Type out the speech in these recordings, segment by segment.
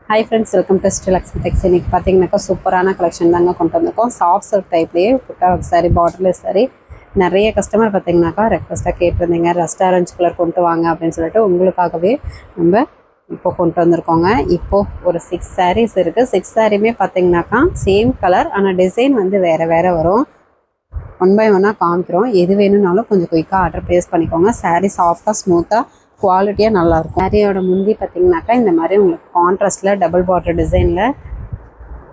Hi friends, welcome to Still Lakshmi Tex. இன்னைக்கு பார்த்தீங்கன்னாக்கா சூப்பரான கலெக்ஷன் தாங்க கொண்டு வந்திருக்கோம். சாஃப்ட் சில்க் டைப்லேயே புட்டா சாரி பார்டர்லெஸ் சாரி நிறைய கஸ்டமர் பார்த்தீங்கன்னாக்கா ரெக்வஸ்ட்டாக கேட்டிருந்தீங்க ரெஸ்டாரண்ட் கலர் கொண்டு வாங்க அப்படின்னு சொல்லிட்டு உங்களுக்காகவே நம்ம இப்போ கொண்டு வந்திருக்கோங்க. இப்போது ஒரு 6 sarees இருக்குது. 6 சாரியுமே பார்த்தீங்கன்னாக்கா சேம் கலர், ஆனால் டிசைன் வந்து வேறு வேறு வரும். 1 by 1 காமிக்கிறோம். எது வேணும்னாலும் கொஞ்சம் குயிக்காக ஆர்டர் ப்ளேஸ் பண்ணிக்கோங்க. சாரீ சாஃப்டாக ஸ்மூத்தாக குவாலிட்டியாக நல்லாயிருக்கும். சாரியோட முந்தி பார்த்தீங்கன்னாக்கா இந்த மாதிரி உங்களுக்கு கான்ட்ராஸ்டில் டபுள் பார்டர் டிசைனில்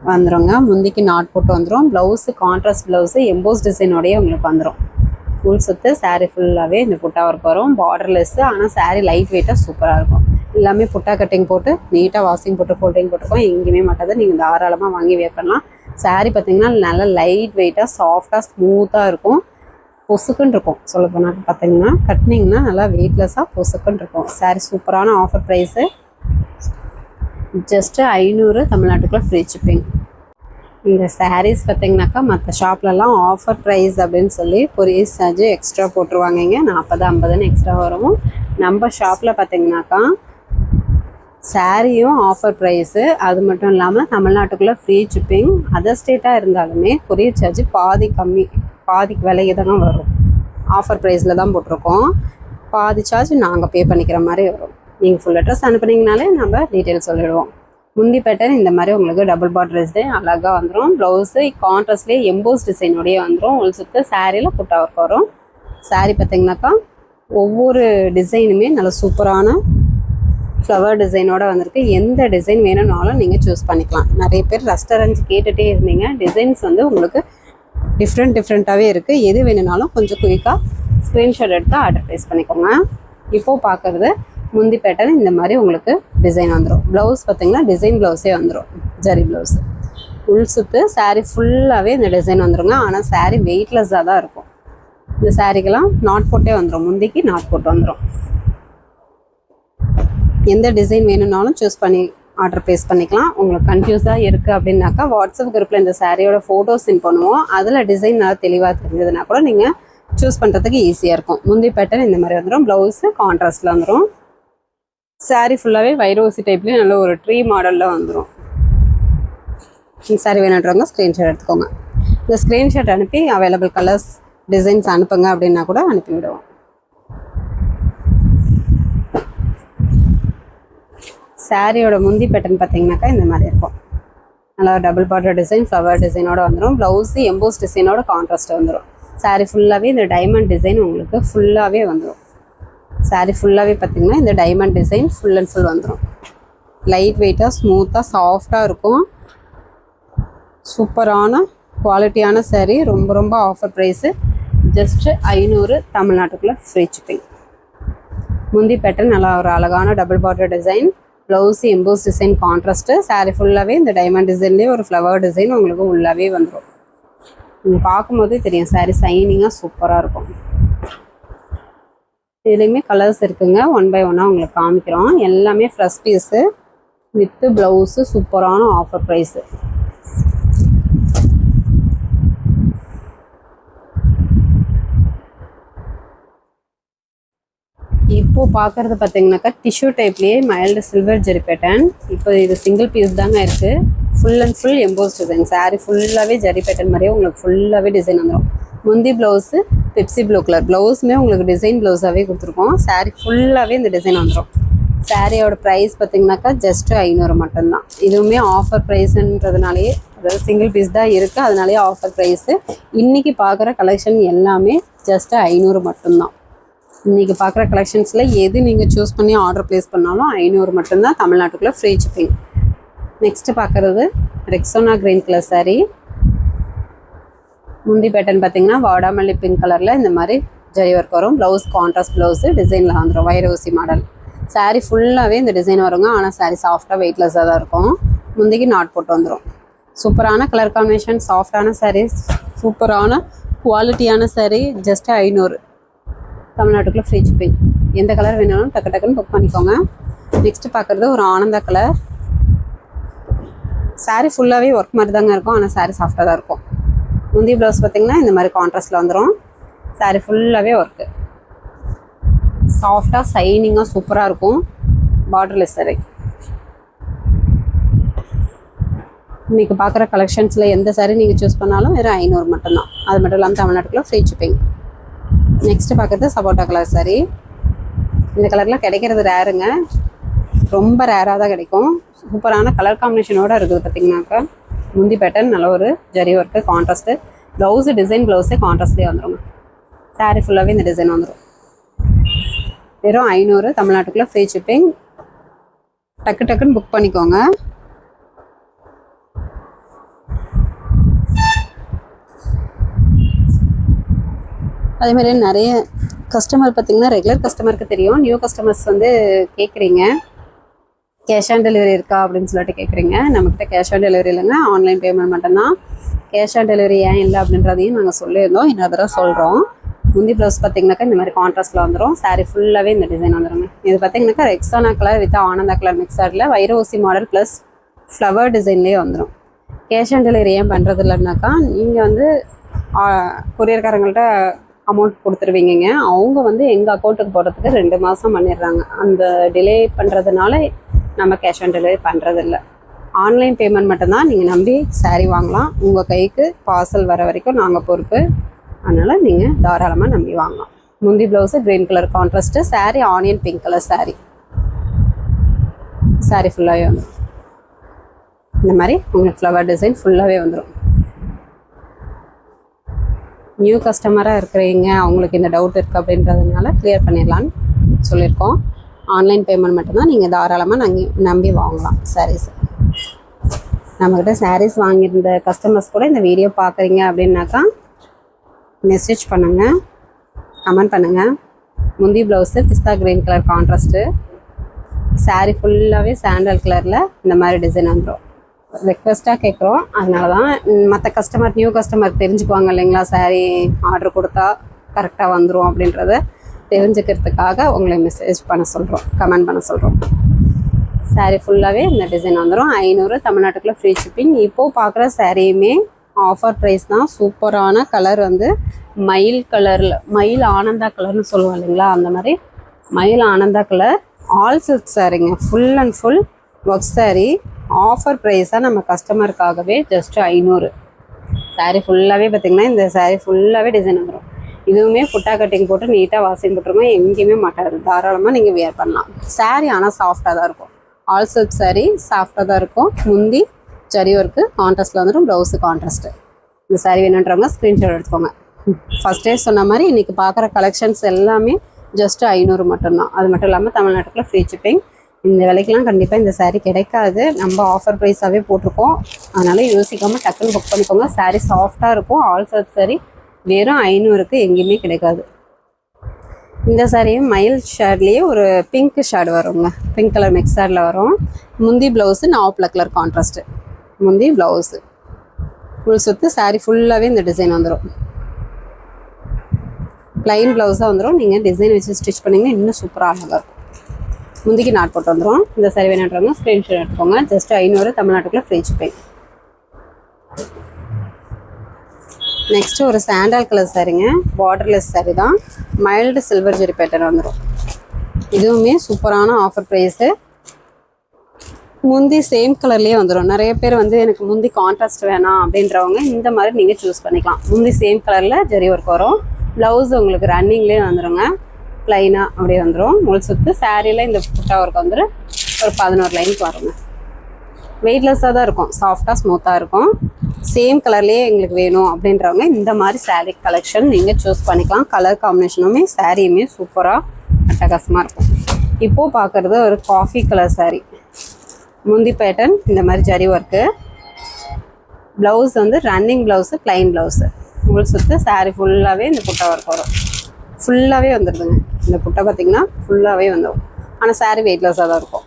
வந்துடுங்க. முந்திக்கு நாட் போட்டு வந்துடும். ப்ளவுஸு கான்ட்ராஸ்ட் ப்ளவுஸு எம்போஸ் டிசைனோடையே உங்களுக்கு வந்துடும். ஃபுல் சுற்று சாரீ ஃபுல்லாகவே இந்த புட்டா ஒர்க் வரும். பார்டர்லெஸ்ஸு, ஆனால் சாரீ லைட் வெயிட்டாக சூப்பராக இருக்கும். எல்லாமே புட்டா கட்டிங் போட்டு நீட்டாக வாஷிங் போட்டு ஃபோல்டிங் போட்டுருக்கோம். எங்கேயுமே மாட்டாது. நீங்கள் தாராளமாக வாங்கி வேர் பண்ணலாம். சாரீ பார்த்திங்கன்னா நல்லா லைட் வெயிட்டாக சாஃப்டாக ஸ்மூத்தாக இருக்கும். பொசுக்குன்னு இருக்கும். சொல்ல போனால் பார்த்தீங்கன்னா கட்டினிங்கன்னா நல்லா வெயிட்லெஸ்ஸாக பொசுக்குன்னு இருக்கும். சாரீ சூப்பரான ஆஃபர் ப்ரைஸு. ஜஸ்ட்டு 500 தமிழ்நாட்டுக்குள்ளே ஃப்ரீ ஷிப்பிங். இந்த சாரீஸ் பார்த்திங்கனாக்கா மற்ற ஷாப்லலாம் ஆஃபர் ப்ரைஸ் அப்படின்னு சொல்லி கொரியர் சார்ஜ் எக்ஸ்ட்ரா போட்டுருவாங்க. இங்கே 40-50 எக்ஸ்ட்ரா வரும். நம்ம ஷாப்பில் பார்த்திங்கனாக்கா சாரியும் ஆஃபர் ப்ரைஸு, அது மட்டும் இல்லாமல் தமிழ்நாட்டுக்குள்ளே ஃப்ரீ ஷிப்பிங். அதர் ஸ்டேட்டாக இருந்தாலுமே கொரியர் சார்ஜ் பாதி விலையை தானே வரும். ஆஃபர் ப்ரைஸில் தான் போட்டிருக்கோம். பாதி சார்ஜ் நாங்கள் பே பண்ணிக்கிற மாதிரி வரும். நீங்கள் ஃபுல் அட்ரஸ் அனுப்புனீங்கனாலே நம்ம டீட்டெயில் சொல்லிடுவோம். முந்தி பேட்டர்ன் இந்த மாதிரி உங்களுக்கு டபுள் பார்டர்ஸ்டே அழகாக வந்துடும். ப்ளவுஸு கான்ட்ராஸ்ட்லேயே எம்போஸ் டிசைனோடையே வந்துடும். ஒரு சுற்று சாரியில் புட்டா ஒர்க் வரும். சாரீ பார்த்திங்கனாக்கா ஒவ்வொரு டிசைனுமே நல்ல சூப்பரான ஃப்ளவர் டிசைனோடு வந்திருக்கு. எந்த டிசைன் வேணும்னாலும் நீங்கள் சூஸ் பண்ணிக்கலாம். நிறைய பேர் ரெஸ்டாரண்ட் கேட்டுகிட்டே இருந்தீங்க. டிசைன்ஸ் வந்து உங்களுக்கு டிஃப்ரெண்ட்டாகவே இருக்குது. எது வேணும்னாலும் கொஞ்சம் குயிக்காக ஸ்க்ரீன்ஷாட் எடுத்து ஆர்டர் ப்ளேஸ் பண்ணிக்கோங்க. இப்போது பார்க்குறது முந்தி பேட்டர்ன் இந்த மாதிரி உங்களுக்கு டிசைன் வந்துடும். ப்ளவுஸ் பார்த்திங்கன்னா டிசைன் ப்ளவுஸே வந்துடும். ஜரி ப்ளவுஸு உள் சுற்று சாரீ ஃபுல்லாகவே இந்த டிசைன் வந்துடுங்க. ஆனால் சாரீ வெயிட்லெஸ்ஸாக தான் இருக்கும். இந்த சாரீக்கெல்லாம் நாட் போட்டே வந்துடும். முந்திக்கு நாட் போட்டு வந்துடும். எந்த டிசைன் வேணும்னாலும் சூஸ் பண்ணி ஆர்டர் ப்ளேஸ் பண்ணிக்கலாம். உங்களுக்கு கன்ஃபியூஸாக இருக்குது அப்படின்னாக்கா வாட்ஸ்அப் குரூப்பில் இந்த சாரியோட ஃபோட்டோஸ் சென்ட் பண்ணுவோம். அதில் டிசைன் நல்லா தெளிவாக தெரிஞ்சதுன்னா கூட நீங்கள் சூஸ் பண்ணுறதுக்கு ஈஸியாக இருக்கும். முந்தி பேட்டர்ன் இந்த மாதிரி வந்துடும். ப்ளவுஸு கான்ட்ராஸ்டில் வந்துடும். சாரீ ஃபுல்லாகவே வைரோசி டைப்லேயே நல்ல ஒரு ட்ரீ மாடலில் வந்துடும். சாரீ வேணுன்றவங்க ஸ்க்ரீன்ஷாட் எடுத்துக்கோங்க. இந்த ஸ்க்ரீன்ஷாட் அனுப்பி அவைலபிள் கலர்ஸ் டிசைன்ஸ் அனுப்புங்க அப்படின்னா கூட அனுப்பிவிடுவோம். சாரியோட முந்தி பேட்டர்ன் பார்த்தீங்கன்னாக்கா இந்த மாதிரி இருக்கும். நல்லா டபுள் பார்டர் டிசைன் ஃப்ளவர் டிசைனோடு வந்துடும். ப்ளவுஸு எம்போஸ் டிசைனோட கான்ட்ராஸ்ட் வந்துடும். சாரீ ஃபுல்லாகவே இந்த டைமண்ட் டிசைன் உங்களுக்கு ஃபுல்லாகவே வந்துடும். சாரீ ஃபுல்லாகவே பார்த்திங்கன்னா இந்த diamond design full and full வந்துடும். லைட் வெயிட்டாக ஸ்மூத்தாக சாஃப்டாக இருக்கும். சூப்பரான குவாலிட்டியான சாரீ. ரொம்ப ஆஃபர் ப்ரைஸு. ஜஸ்ட்டு 500 தமிழ்நாட்டுக்குள்ளே ஃப்ரீ ஷிப்பிங். முந்தி பேட்டர்ன் நல்லா ஒரு அழகான double border design. Blouse EMBOSS design contrast. Sari ஃபுல்லாகவே இந்த டைமண்ட் டிசைன்லேயே ஒரு ஃப்ளவர் டிசைன் உங்களுக்கு உள்ளாவே வந்துடும். நீங்கள் பார்க்கும்போதே தெரியும் சாரீ சைனிங்காக சூப்பராக இருக்கும். இதுலேயுமே கலர்ஸ் இருக்குங்க. 1 by 1 உங்களுக்கு காமிக்கிறோம். எல்லாமே ஃப்ரெஷ் பீஸு வித்து ப்ளவுஸு. சூப்பரான ஆஃபர் ப்ரைஸு. இப்போது பார்க்குறது பார்த்தீங்கன்னாக்கா tissue டைப்லேயே mild silver zari pattern. இப்போ இது சிங்கிள் பீஸ் தாங்க இருக்குது. Full and full EMBOSS design. Sari ஃபுல்லாகவே ஜெரி பேட்டர்ன் மாதிரியே உங்களுக்கு ஃபுல்லாகவே டிசைன் வந்துடும். முந்தி ப்ளவுஸு பெப்சி ப்ளூ கலர். ப்ளவுஸுமே உங்களுக்கு டிசைன் ப்ளவுஸாகவே கொடுத்துருக்கோம். சாரீ ஃபுல்லாகவே இந்த டிசைன் வந்துடும். சாரியோட ப்ரைஸ் பார்த்திங்கனாக்கா ஜஸ்ட்டு 500 மட்டும்தான். இதுவுமே ஆஃபர் ப்ரைஸுன்றதுனாலேயே, அதாவது சிங்கிள் பீஸ் தான் இருக்குது, அதனாலேயே ஆஃபர் ப்ரைஸு. இன்றைக்கி பார்க்குற கலெக்ஷன் எல்லாமே ஜஸ்ட்டு 500 மட்டும்தான். இன்றைக்கி பார்க்குற கலெக்ஷன்ஸில் எது நீங்கள் சூஸ் பண்ணி ஆர்டர் ப்ளேஸ் பண்ணாலும் 500 மட்டும்தான் தமிழ்நாட்டுக்குள்ளே ஃப்ரீ ஷிப்பிங். நெக்ஸ்ட்டு பார்க்குறது ரெக்ஸோனா க்ரீன் கலர் சாரீ. முந்தி பேட்டர்ன் பார்த்திங்கன்னா வாடாமல்லி பிங்க் கலரில் இந்த மாதிரி ஜரி ஒர்க் வரும். ப்ளவுஸ் கான்ட்ராஸ்ட் ப்ளவுஸு டிசைனில் வந்துடும். வைரோசி மாடல். சாரீ ஃபுல்லாகவே இந்த டிசைன் வருங்க. ஆனால் சாரீ சாஃப்டாக வெயிட்லெஸ்ஸாக தான் இருக்கும். முந்திக்கு நாட் போட்டு வந்துடும். சூப்பரான கலர் காம்பினேஷன், சாஃப்டான சாரீ, சூப்பரான குவாலிட்டியான சாரீ. ஜஸ்ட்டு 500 தமிழ்நாட்டுக்குள்ளே ஃப்ரீ ஷிப்பிங். எந்த கலர் வேணாலும் டக்குன்னு புக் பண்ணிக்கோங்க. நெக்ஸ்ட்டு பார்க்குறது ஒரு ஆனந்தா கலர். சாரீ ஃபுல்லாகவே ஒர்க் மாதிரி தாங்க இருக்கும். ஆனால் சாரீ சாஃப்டாக தான் இருக்கும். முந்தி ப்ளவுஸ் பார்த்திங்கன்னா இந்த மாதிரி கான்ட்ராஸ்ட்டில் வந்துடும். சாரீ ஃபுல்லாகவே ஒர்க்கு. சாஃப்டாக சைனிங்காக சூப்பராக இருக்கும். பார்டர்லெஸ் சாரீ. இன்றைக்கி பார்க்குற கலெக்ஷன்ஸில் எந்த சாரீ நீங்கள் சூஸ் பண்ணாலும் வெறும் 500 மட்டும்தான். அது மட்டும் இல்லாமல் தமிழ்நாட்டுக்குள்ள ஃப்ரீ ஷிப்பிங். நெக்ஸ்ட்டு பார்க்குறது சப்போட்டா கலர் சாரீ. இந்த கலர்லாம் கிடைக்கிறது ரேருங்க, ரொம்ப ரேராக தான் கிடைக்கும். சூப்பரான கலர் காம்பினேஷனோடு இருக்குது. பார்த்திங்கனாக்கா முந்தி பேட்டர்ன் நல்ல ஒரு zari work contrast. Blouse design ப்ளவுஸே கான்ட்ராஸ்ட்லேயே வந்துடுங்க. சாரீ ஃபுல்லாகவே இந்த டிசைன் வந்துடும். வெறும் 500 தமிழ்நாட்டுக்குள்ளே ஃப்ரீ ஷிப்பிங். டக்கு டக்குன்னு புக் பண்ணிக்கோங்க. அதே மாதிரி நிறைய கஸ்டமர் பார்த்திங்கன்னா ரெகுலர் கஸ்டமருக்கு தெரியும், நியூ கஸ்டமர்ஸ் வந்து கேட்குறீங்க கேஷ் ஆன் டெலிவரி இருக்கா அப்படின்னு சொல்லிட்டு கேட்குறீங்க. நம்மக்கிட்ட கேஷ் ஆன் டெலிவரி இல்லைங்க, ஆன்லைன் பேமெண்ட் மட்டும்தான். கேஷ் ஆன் டெலிவரி ஏன் இல்லை அப்படின்றதையும் நாங்கள் சொல்லியிருந்தோம், இன்னொரு தடவை சொல்கிறோம். முந்தி ப்ளவுஸ் பார்த்திங்கனாக்கா இந்த மாதிரி கான்ட்ராஸ்ட்டில் வந்துடும். சாரீ ஃபுல்லாகவே இந்த டிசைன் வந்துடுங்க. இது பார்த்திங்கனாக்கா ரெக்ஸானா கலர் வித் ஆனந்தா கலர் மிக்சரில் வைர ஊசி மாடல் ப்ளஸ் ஃப்ளவர் டிசைன்லேயே வந்துடும். கேஷ் ஆன் டெலிவரி ஏன் பண்ணுறது இல்லைனாக்கா, நீங்கள் வந்து கொரியர்காரங்கள்ட்ட அமௌண்ட் கொடுத்துருவீங்க, அவங்க வந்து எங்கள் அக்கௌண்ட்டுக்கு போடுறதுக்கு 2 மாதம் பண்ணிடுறாங்க. அந்த டிலே பண்ணுறதுனால நம்ம கேஷ் ஆன் டெலிவரி பண்ணுறதில்ல. ஆன்லைன் பேமெண்ட் மட்டும்தான். நீங்கள் நம்பி சாரீ வாங்கலாம். உங்கள் கைக்கு பார்சல் வர வரைக்கும் நாங்கள் பொறுப்பு. அதனால் நீங்கள் தாராளமாக நம்பி வாங்கலாம். முந்தி blouse green colour contrast, sari onion pink colour sari. Sari ஃபுல்லாகவே வந்துடும். இந்த மாதிரி உங்களுக்கு ஃப்ளவர் டிசைன் ஃபுல்லாகவே வந்துடும். நியூ கஸ்டமராக இருக்கிறீங்க, அவங்களுக்கு இந்த டவுட் இருக்குது அப்படின்றதுனால கிளியர் பண்ணிடலான்னு சொல்லியிருக்கோம். ஆன்லைன் பேமெண்ட் மட்டும்தான். நீங்கள் தாராளமாக நம்பி வாங்கலாம் சாரீஸ். நம்மக்கிட்ட சாரீஸ் வாங்கியிருந்த கஸ்டமர்ஸ் கூட இந்த வீடியோ பார்க்குறீங்க அப்படின்னாக்கா மெசேஜ் பண்ணுங்கள், கமெண்ட் பண்ணுங்கள். முந்தி ப்ளவுஸு பிஸ்தா க்ரீன் கலர் கான்ட்ராஸ்ட்டு, சாரீ ஃபுல்லாகவே சாண்டல் கலரில் இந்த மாதிரி டிசைன் வந்துடும். ரெக்வெஸ்ட்டாக கேட்குறோம், அதனால தான் மற்ற கஸ்டமர் நியூ கஸ்டமர் தெரிஞ்சுக்குவாங்க இல்லைங்களா, சாரீ ஆர்டர் கொடுத்தா கரெக்டாக வந்துடும் அப்படின்றத தெரிஞ்சுக்கிறதுக்காக உங்களை மெசேஜ் பண்ண சொல்கிறோம், கமெண்ட் பண்ண சொல்கிறோம். சாரீ ஃபுல்லாகவே இந்த டிசைன் வந்துடும். 500 தமிழ்நாட்டுக்குள்ளே ஃப்ரீ ஷிப்பிங். இப்போது பார்க்குற சாரியுமே ஆஃபர் ப்ரைஸ் தான். சூப்பரான கலர் வந்து மயில் கலரில், மயில் ஆனந்தா கலர்னு சொல்லுவோம் இல்லைங்களா, அந்த மாதிரி மயில் ஆனந்தா கலர் ஆல் சில்க் சாரீங்க. Full and full work sari. Offer ப்ரைஸாக நம்ம கஸ்டமருக்காகவே ஜஸ்ட்டு 500. சாரீ ஃபுல்லாகவே பார்த்திங்கன்னா இந்த சாரீ ஃபுல்லாகவே டிசைன் வந்துடும். இதுவுமே புட்டா கட்டிங் போட்டு நீட்டாக வாஷிங் போட்டுருங்க, எங்கேயுமே மாட்டாது. தாராளமாக நீங்கள் வியர் பண்ணலாம். சாரீ ஆனால் சாஃப்டாக தான் இருக்கும். ஆல் சில்க் சாரீ சாஃப்டாக தான் இருக்கும். முந்தி ஜரி ஒர்க்கு கான்ட்ராஸ்ட்டில் வந்துடும். Blouse contrast. இந்த சாரீ வேணுன்றவங்க ஸ்க்ரீன்ஷாட் எடுத்துக்கோங்க. ஃபஸ்ட்டே சொன்ன மாதிரி இன்றைக்கி பார்க்குற கலெக்ஷன்ஸ் எல்லாமே ஜஸ்ட்டு 500 மட்டும்தான். அது மட்டும் இல்லாமல் தமிழ்நாட்டுக்குள்ள ஃப்ரீ ஷிப்பிங். இந்த விலைக்கெலாம் கண்டிப்பாக இந்த சாரீ கிடைக்காது. நம்ம ஆஃபர் ப்ரைஸாகவே போட்டிருக்கோம், அதனால் யோசிக்காமல் டக்குன்னு புக் பண்ணிக்கோங்க. சாரீ சாஃப்டாக இருக்கும். ஆல் சில்க் சாரீ வெறும் 500க்கு எங்கேயுமே கிடைக்காது. இந்த சாரியும் மயில் ஷேட்லேயே ஒரு பிங்க் ஷேட் வருங்க, பிங்க் கலர் மிக்ஸ் ஷேடில் வரும். முந்தி ப்ளவுஸு நாவப்பழ கலர் கான்ட்ராஸ்ட்டு. முந்தி ப்ளவுஸு ஃபுல் சுற்று. சாரீ ஃபுல்லாகவே இந்த டிசைன் வந்துடும். ப்ளைன் ப்ளவுஸாக வந்துடும். நீங்கள் டிசைன் வச்சு ஸ்டிச் பண்ணிங்கன்னா இன்னும் சூப்பராக அழகாக இருக்கும். முந்திக்கு நாட் போட்டு வந்துடும். இந்த சாரீ வேணுன்றவங்க ஸ்க்ரீன்ஷாட் எடுத்துக்கோங்க. ஜஸ்ட் 500 தமிழ்நாட்டுக்குள்ளே ஃப்ரீ ஷிப்பிங். நெக்ஸ்ட்டு ஒரு சாண்டல் கலர் சாரீங்க, பார்டர்லெஸ் சாரீ தான். மைல்டு சில்வர் ஜெரி பேட்டர்ன் வந்துடும். இதுவுமே சூப்பரான ஆஃபர் ப்ரைஸு. முந்தி சேம் கலர்லேயே வந்துடும். நிறைய பேர் வந்து எனக்கு முந்தி கான்ட்ராஸ்ட் வேணாம் அப்படின்றவங்க இந்த மாதிரி நீங்கள் சூஸ் பண்ணிக்கலாம். முந்தி சேம் கலரில் ஜெரி ஒர்க் வரும். ப்ளவுஸ் உங்களுக்கு ரன்னிங்லேயே வந்துடுங்க, ப்ளைனாக அப்படியே வந்துடும். முள் சுற்று. சாரியில் இந்த புட்டா ஒர்க் வந்துடும். ஒரு 11 லைனுக்கு வருங்க. வெயிட்லெஸ்ஸாக தான் இருக்கும், சாஃப்டாக ஸ்மூத்தாக இருக்கும். சேம் கலர்லேயே எங்களுக்கு வேணும் அப்படின்றவங்க இந்த மாதிரி சாரீ கலெக்ஷன் நீங்கள் சூஸ் பண்ணிக்கலாம். கலர் காம்பினேஷனுமே சாரியுமே சூப்பராக அட்டகாசமாக இருக்கும். இப்போது பார்க்குறது ஒரு காஃபி கலர் சாரீ. முந்தி பேட்டர்ன் இந்த மாதிரி ஜரி ஒர்க்கு. ப்ளவுஸ் வந்து ரன்னிங் ப்ளவுஸு, ப்ளைன் ப்ளவுஸு. முள் சுற்று. சாரீ ஃபுல்லாகவே இந்த புட்டா ஒர்க் வரும். ஃபுல்லாகவே வந்துடுதுங்க. இந்த புட்டை பார்த்திங்கன்னா ஃபுல்லாகவே வந்துடும். ஆனால் சாரீ வெயிட்லெஸ்ஸாக தான் இருக்கும்.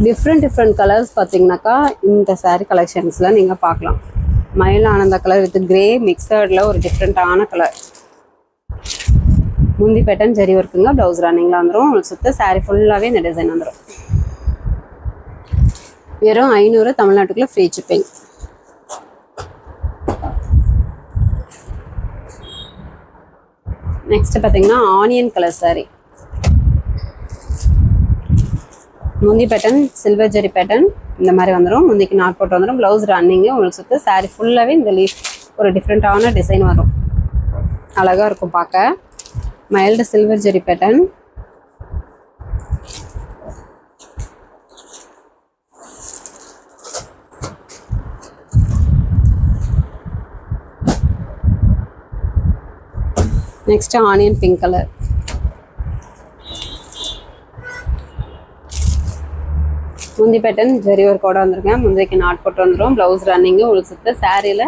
டிஃப்ரெண்ட் கலர்ஸ் பார்த்திங்கனாக்கா இந்த சாரீ கலெக்ஷன்ஸில் நீங்கள் பார்க்கலாம். மயில் ஆனந்த கலர் வித் கிரே மிக்சர்டில் ஒரு டிஃப்ரெண்ட்டான கலர். முந்தி பேட்டர்ன் ஜரி ஒர்க்குங்க. ப்ளவுஸ் ரன்னிங்கில் வந்துடும். சுற்று. சாரீ ஃபுல்லாகவே இந்த டிசைன் வந்துடும். வெறும் 500 தமிழ்நாட்டுக்குள்ளே ஃப்ரீ ஷிப்பிங். நெக்ஸ்ட் பார்த்தீங்கன்னா ஆனியன் கலர் சாரீ. முந்தி பேட்டர்ன் சில்வர் ஜெரி பேட்டர்ன், இந்த மாதிரி வந்துடும். முந்திக்கு நாட் போட்டு வந்துடும். ப்ளவுஸ் ரன்னிங்கு உங்களுக்கு சுற்று சாரீ ஃபுல்லாகவே இந்த லீஃப் ஒரு டிஃப்ரெண்ட்டான டிசைன் வரும். அழகாக இருக்கும் பார்க்க. Mild silver zari pattern. Next onion pink colour. முந்தி பேட்டர்ன் ஜெரி ஒர்க்கோட வந்துருங்க. முந்திக்கு நாட் போட்டு வந்துடும். ப்ளவுஸ் ரன்னிங்கு உங்களுக்கு சுற்று சாரியில்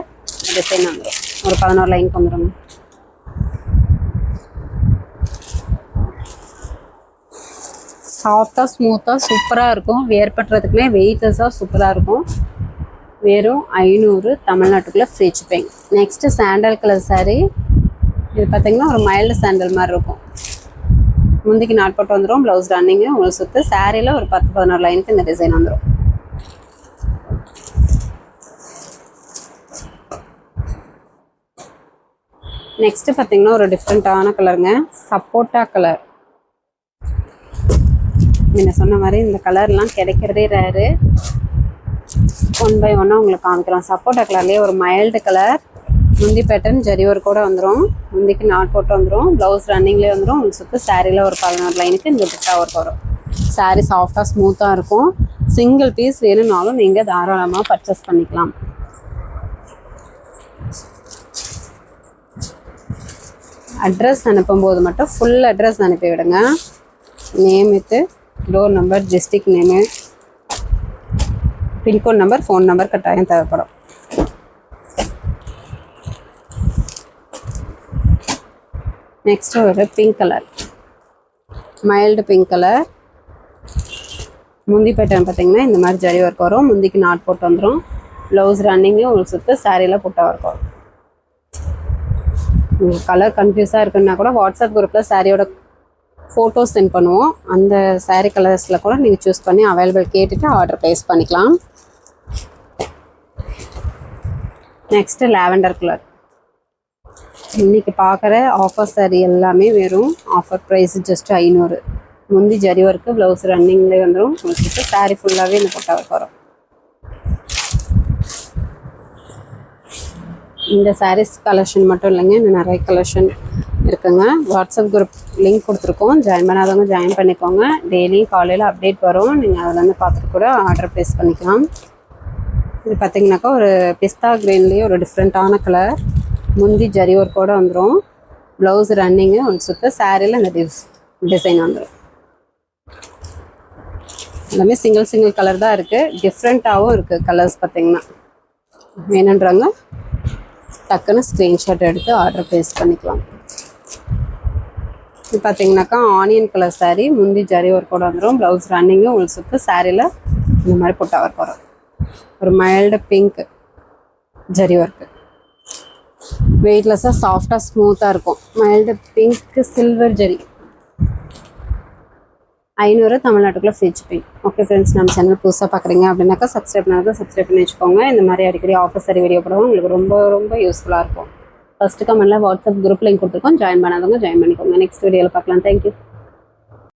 டிசைன் வந்துடும். ஒரு 11 லைனுக்கு வந்துடும். சாஃப்டாக ஸ்மூத்தாக சூப்பராக இருக்கும். வேர் பண்ணுறதுக்குமே வெயிட்லெஸ்ஸாக சூப்பராக இருக்கும். வெறும் 500 தமிழ்நாட்டுக்குள்ளே free shipping. Next sandal colour sari. இது பார்த்தீங்கன்னா ஒரு மைல்டு சாண்டல் மாதிரி இருக்கும். முந்திக்கு நாட் போட்டு வந்துடும். ப்ளவுஸ் ரன்னிங்கு உங்களுக்கு சுற்று சாரியில் ஒரு 10-11 லைனுக்கு இந்த டிசைன் வந்துடும். நெக்ஸ்ட்டு பார்த்தீங்கன்னா ஒரு டிஃப்ரெண்ட்டான கலருங்க. சப்போட்டா கலர். நீங்கள் சொன்ன மாதிரி இந்த கலர்லாம் கிடைக்கிறதே ரேரு. 1 by 1 உங்களுக்கு காமிக்கிறோம். சப்போட்டா கலர்லேயே ஒரு மைல்டு கலர். முந்தி பேட்டர்ன் ஜரி ஒர்க் கூட வந்துடும். முந்திக்கு நாட் போட்டு வந்துடும். ப்ளவுஸ் ரன்னிங்லேயே வந்துடும். உங்களுக்கு சுற்று சாரியில் ஒரு 11 லைனுக்கு இந்த புட்டா ஒர்க் வரும். சாரீ சாஃப்டாக ஸ்மூத்தாக இருக்கும். சிங்கிள் பீஸ் வேணும்னாலும் நீங்கள் தாராளமாக பர்ச்சேஸ் பண்ணிக்கலாம். அட்ரஸ் அனுப்பும்போது மட்டும் ஃபுல் அட்ரஸ் அனுப்பி விடுங்க. Name with door number, district name, pincode number, phone number கட்டாயம் தேவைப்படும். நெக்ஸ்ட் ஒரு pink colour. Mild pink colour. முந்தி பேட்டர்ன் பார்த்தீங்கன்னா இந்த மாதிரி ஜரி ஒர்க் வரும். முந்திக்கு நாட் போட்டு வந்துடும். ப்ளவுஸ் ரன்னிங்கு உங்களுக்கு சுற்று சாரியில் புட்டா ஒர்க் வரும். உங்களுக்கு கலர் கன்ஃபியூஸாக இருக்குன்னா கூட வாட்ஸ்அப் குரூப்பில் சாரியோட ஃபோட்டோஸ் சென்ட் பண்ணுவோம். அந்த சாரீ கலர்ஸில் கூட நீங்கள் சூஸ் பண்ணி அவைலபிள் கேட்டுட்டு ஆர்டர் ப்ளேஸ் பண்ணிக்கலாம். Next lavender colour. இன்றைக்கி பார்க்குற ஆஃபர் சாரீ எல்லாமே வெறும் ஆஃபர் ப்ரைஸ் ஜஸ்ட் 500. முந்தி ஜரி ஒர்க்கு, ப்ளவுஸ் ரன்னிங்லேயே வந்துடும். உங்களுக்கு சாரீ ஃபுல்லாகவே இந்த புட்டா ஒர்க் வரும். இந்த சாரீஸ் கலெக்ஷன் மட்டும் இல்லைங்க, இன்னும் நிறைய கலெக்ஷன் இருக்குங்க. வாட்ஸ்அப் குரூப் லிங்க் கொடுத்துருக்கோம். ஜாயின் பண்ணாதவங்க ஜாயின் பண்ணிக்கோங்க. டெய்லியும் காலையில் அப்டேட் வரும். நீங்கள் அதில் பார்த்துட்டு கூட ஆர்டர் ப்ளேஸ் பண்ணிக்கலாம். இது பார்த்தீங்கன்னாக்கா ஒரு பிஸ்தா க்ரீன்லேயே ஒரு டிஃப்ரெண்ட்டான கலர். முந்தி ஜரி ஒர்க்கோடு வந்துடும். ப்ளவுஸ் ரன்னிங்கு உங்களுக்கு சுற்ற சாரியில் இந்த டிசைன் வந்துடும். எல்லாமே சிங்கிள் கலர் தான் இருக்குது. டிஃப்ரெண்ட்டாகவும் இருக்குது கலர்ஸ் பார்த்தீங்கன்னா. வேணுன்றவங்க டக்குன்னு ஸ்க்ரீன்ஷாட் எடுத்து ஆர்டர் ப்ளேஸ் பண்ணிக்கலாம். இது பார்த்தீங்கன்னாக்கா ஆனியன் கலர் சாரீ. முந்தி ஜரி ஒர்க்கோடு வந்துடும். ப்ளவுஸ் ரன்னிங்கு உங்களுக்கு சுற்ற சாரியில் இந்த மாதிரி புட்டா ஒர்க் வரும். ஒரு மைல்டு பிங்க் ஜரி ஒர்க்கு. வெயிட்லெஸ்ஸாக சாஃப்டாக ஸ்மூத்தாக இருக்கும். Mild pink silver zari. 500 தமிழ்நாட்டுக்குள்ளே ஃப்ரீ ஷிப்பிங். ஓகே ஃப்ரெண்ட்ஸ், நம்ம சேனல் புதுசாக பார்க்குறீங்க அப்படின்னாக்கா சப்ஸ்கிரைப் பண்ணி வச்சுக்கோங்க. இந்த மாதிரி அடிக்கடி ஆஃபர் சரி வீடியோ போடுவோம். உங்களுக்கு ரொம்ப யூஸ்ஃபுல்லாக இருக்கும். ஃபஸ்ட்டு கமெண்ட்டில் வாட்ஸ்அப் குரூப் லிங்க் கொடுத்துருக்கோம். ஜாயின் பண்ணாதவங்க ஜாயின் பண்ணிக்கோங்க. நெக்ஸ்ட் வீடியோவில் பார்க்கலாம். தேங்க்யூ.